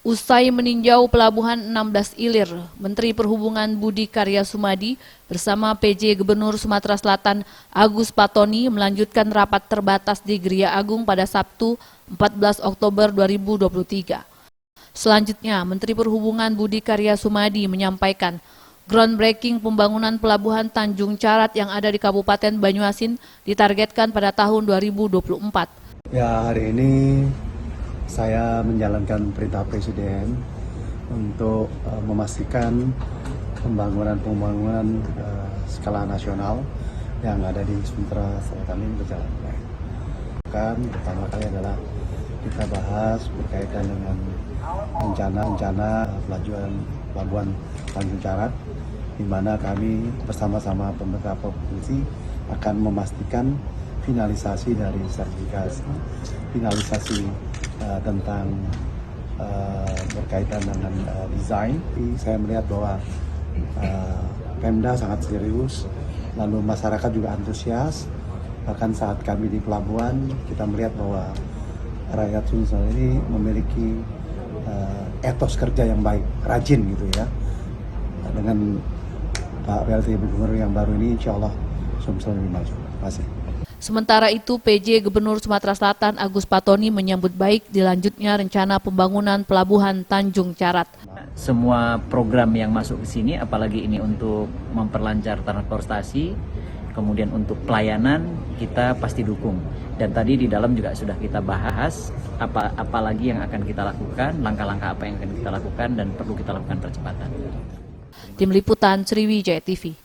Usai meninjau pelabuhan 16 Ilir, Menteri Perhubungan Budi Karya Sumadi bersama PJ Gubernur Sumatera Selatan Agus Patoni melanjutkan rapat terbatas di Gria Agung pada Sabtu 14 Oktober 2023. Selanjutnya, Menteri Perhubungan Budi Karya Sumadi menyampaikan groundbreaking pembangunan pelabuhan Tanjung Carat yang ada di Kabupaten Banyuasin ditargetkan pada tahun 2024. Ya, hari ini saya menjalankan perintah Presiden untuk memastikan pembangunan skala nasional yang ada di Sumatera Selatan ini berjalan baik. Pertama kali adalah kita bahas berkaitan dengan rencana pelabuhan Tanjung Carat, di mana kami bersama-sama pemerintah provinsi akan memastikan finalisasi dari sertifikasi, finalisasi tentang berkaitan dengan desain. Saya melihat bahwa Pemda sangat serius, lalu masyarakat juga antusias. Bahkan saat kami di pelabuhan, kita melihat bahwa rakyat Sumsel ini memiliki etos kerja yang baik, rajin gitu ya. Dengan Pak PLT Gubernur yang baru ini, insya Allah Sumsel lebih maju. Terima kasih. Sementara itu, PJ Gubernur Sumatera Selatan Agus Patoni menyambut baik dilanjutnya rencana pembangunan pelabuhan Tanjung Carat. Semua program yang masuk ke sini, apalagi ini untuk memperlancar transportasi, kemudian untuk pelayanan, kita pasti dukung. Dan tadi di dalam juga sudah kita bahas apa lagi yang akan kita lakukan, langkah-langkah apa yang akan kita lakukan dan perlu kita lakukan percepatan. Tim Liputan Sriwijaya TV.